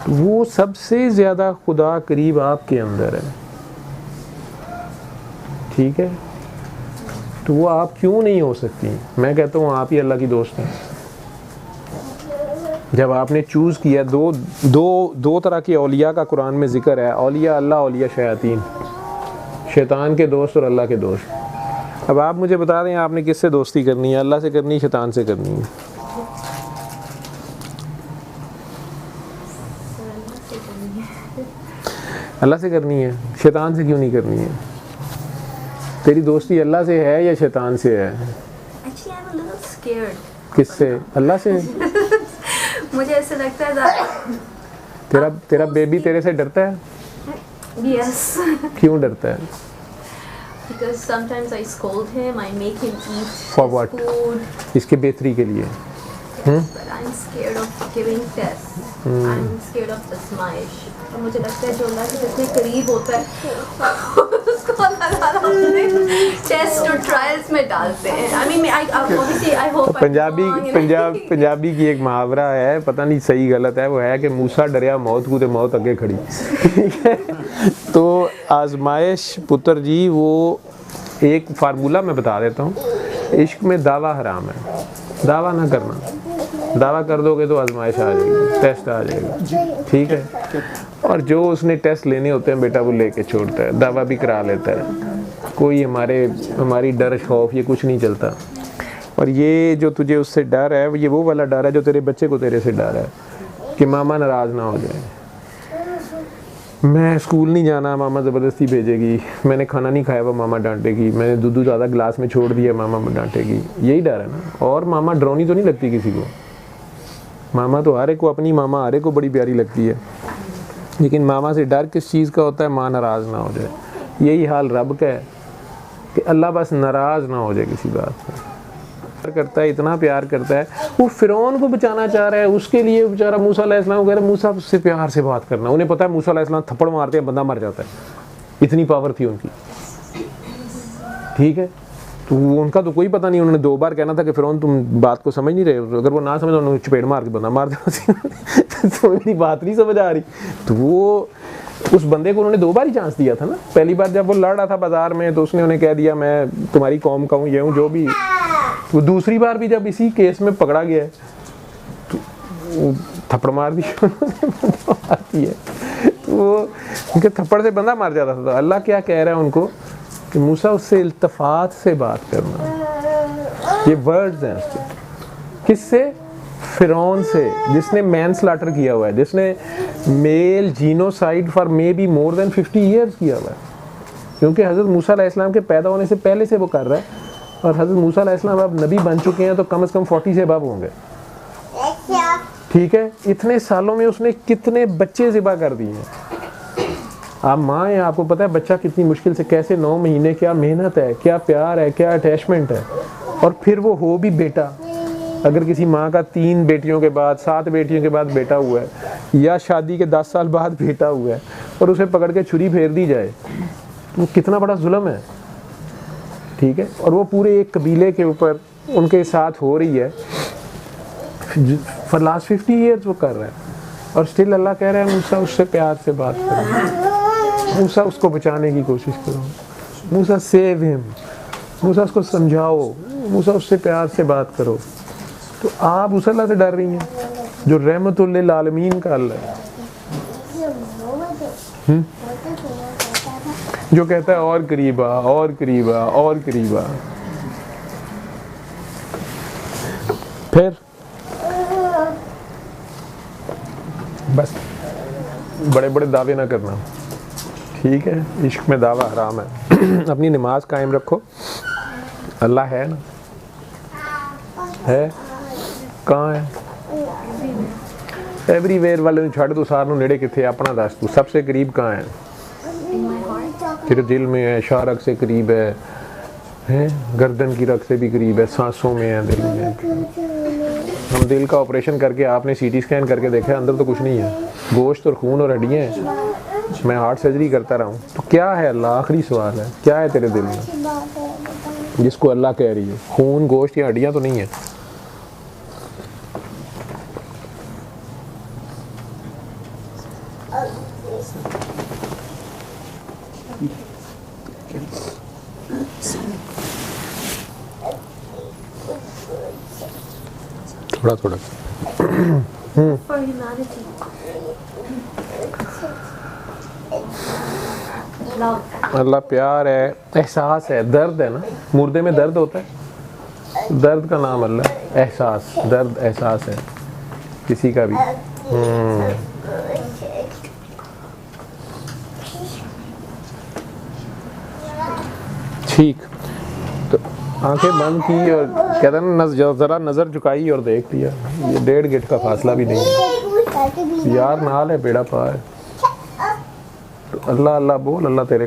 वो सबसे ज़्यादा खुदा करीब आपके अंदर है, ठीक है। तो वो आप क्यों नहीं हो सकती? मैं कहता हूँ आप ही अल्लाह की दोस्त हैं। जब आपने चूज़ किया, दो तरह के औलिया का कुरान में जिक्र है, औलिया अल्लाह, औलिया शयातीन, शैतान के दोस्त और अल्लाह के दोस्त। अब आप मुझे बता दें आपने किससे दोस्ती करनी है, अल्लाह से करनी है, शैतान से करनी है? अल्लाह से करनी है। शैतान से क्यों नहीं करनी है? तेरी दोस्ती अल्लाह से है या शैतान से है? Actually, I'm a little scared. किससे? अल्लाह से? मुझे ऐसा लगता है तेरा बेबी तेरे से डरता है? Yes. क्यों डरता है? Because sometimes I scold him, I make him eat For his what? food. इसके बेहतरी के लिए। But I'm scared of giving tests. I'm scared of आजमाइश। और मुझे लगता है जो अल्लाह के जितने करीब होता है उसको टेस्ट और ट्रायल्स में डालते हैं। I mean, obviously I hope I'm wrong. Punjabi की एक मुहावरा है, पता नहीं सही गलत है, वो है कि मूसा डरिया मौत को ते मौत अगे खड़ी। ठीक है, तो आजमाइश पुत्र जी, वो एक फार्मूला मैं बता देता हूँ। इश्क में दावा हराम है, दावा ना करना। दावा कर दोगे तो आजमाइश आ जाएगी, टेस्ट आ जाएगा, ठीक है। और जो उसने टेस्ट लेने होते हैं बेटा वो लेके छोड़ता है, दावा भी करा लेता है। कोई हमारी डर खौफ ये कुछ नहीं चलता। और ये जो तुझे उससे डर है, ये वो वाला डर है जो तेरे बच्चे को तेरे से डर है कि मामा नाराज़ ना हो जाए। मैं स्कूल नहीं जाना, मामा ज़बरदस्ती भेजेगी। मैंने खाना नहीं खाया, वो मामा डांटेगी। मैंने दूध ज़्यादा गिलास में छोड़ दिया, मामा डांटेगी। यही डर है ना। और मामा डरौनी तो नहीं लगती किसी को। मामा तो हर एक को, अपनी मामा हर एक को बड़ी प्यारी लगती है, लेकिन मामा से डर किस चीज़ का होता है? माँ नाराज़ ना हो जाए। यही हाल रब का है कि अल्लाह बस नाराज़ ना हो जाए किसी बात से। प्यार करता है, इतना प्यार करता है, वो फ़िरौन को बचाना चाह रहा है। उसके लिए बेचारा मूसा अलैहिस्सलाम कह रहा है मूसा उससे प्यार से बात करना। उन्हें पता है मूसा अलैहिस्सलाम थप्पड़ मारते हैं बंदा मर जाता है, इतनी पावर थी उनकी, ठीक है। तो उनका तो कोई पता नहीं, उन्होंने 2 बार कहना था कि फ़िरौन तुम बात को समझ नहीं रहे हो। अगर वो ना समझ, उन्होंने चपेट मार के बंदा मार देना। तो मेरी बात नहीं समझ आ रही। तो वो उस बंदे को उन्होंने 2 बार ही चांस दिया था ना। पहली बार जब वो लड़ रहा था बाजार में तो उसने उन्हें कह दिया मैं तुम्हारी कौम का हूँ, ये हूँ, जो भी। तो दूसरी बार भी जब इसी केस में पकड़ा गया तो वो थप्पड़ मार दी है। तो वो उनके थप्पड़ से बंदा मार जाता था। तो अल्लाह क्या कह रहा है उनको कि मूसा उससे इल्तफात से बात करना। ये वर्ड्स हैं उसके। किससे? फ़िरौन से, जिसने मैन स्लाटर किया हुआ है, जिसने male genocide for may be more than 50 years किया हुआ है। क्योंकि हज़रत मूसा अलैहिस्सलाम के पैदा होने से पहले से वो कर रहा है। और हज़रत मूसा अलैहिस्सलाम अब नबी बन चुके हैं तो कम से कम 40 से अबव होंगे, ठीक है। इतने सालों में उसने कितने बच्चे ज़िबा कर दिए हैं। आप माँ हैं, आपको पता है बच्चा कितनी मुश्किल से, कैसे 9 महीने, क्या मेहनत है, क्या प्यार है, क्या अटैचमेंट है। और फिर वो हो भी बेटा। अगर किसी माँ का 3 बेटियों के बाद, 7 बेटियों के बाद बेटा हुआ है, या शादी के 10 साल बाद बेटा हुआ है, और उसे पकड़ के छुरी फेर दी जाए, तो कितना बड़ा जुल्म है, ठीक है। और वो पूरे एक कबीले के ऊपर उनके साथ हो रही है। फॉर लास्ट 50 ईयर्स वो कर रहा है। और स्टिल अल्लाह कह रहा है मूसा उससे प्यार से बात करो, मूसा उसको बचाने की कोशिश करो, मूसा सेव हिम, मूसा उसको समझाओ, मूसा उससे प्यार से बात करो। तो आप उस अल्लाह से डर रही हैं जो रहमतुल लिल आलमीन का अल्लाह है, जो कहता है और करीबा, और करीबा, और करीबा। फिर बस बड़े बड़े दावे ना करना, ठीक है। इश्क में दावा हराम है। अपनी नमाज कायम रखो। अल्लाह है ना? है? कहाँ है? एवरीवेयर वाले छड़ तू सार नेड़े किथे, अपना दस तू सबसे करीब कहाँ है? तेरे दिल में है, शारक से करीब है, गर्दन की रग से भी करीब है, सांसों में है, दिल में। हम दिल का ऑपरेशन करके, आपने सीटी स्कैन करके देखा, अंदर तो कुछ नहीं है, गोश्त और खून और हड्डियाँ हैं। मैं हार्ट सर्जरी करता रहा हूँ। तो क्या है अल्लाह? आखिरी सवाल है, क्या है तेरे दिल में जिसको अल्लाह कह रही है? खून, गोश्त या हड्डियाँ तो नहीं है। थोड़ा थोड़ा For humanity. Love. अल्लाह प्यार है, एहसास है, दर्द है ना, मुर्दे में दर्द होता है, दर्द का नाम अल्लाह है। एहसास, दर्द एहसास है किसी का भी। ठीक, तो आंखें बंद की और कहते हैं ना, जरा नज़र झुकाई और देख लिया। ये 1.5 गिट का फासला भी नहीं है यार, नाल है बेड़ा पार। तो अल्लाह अल्लाह बोल, अल्लाह तेरे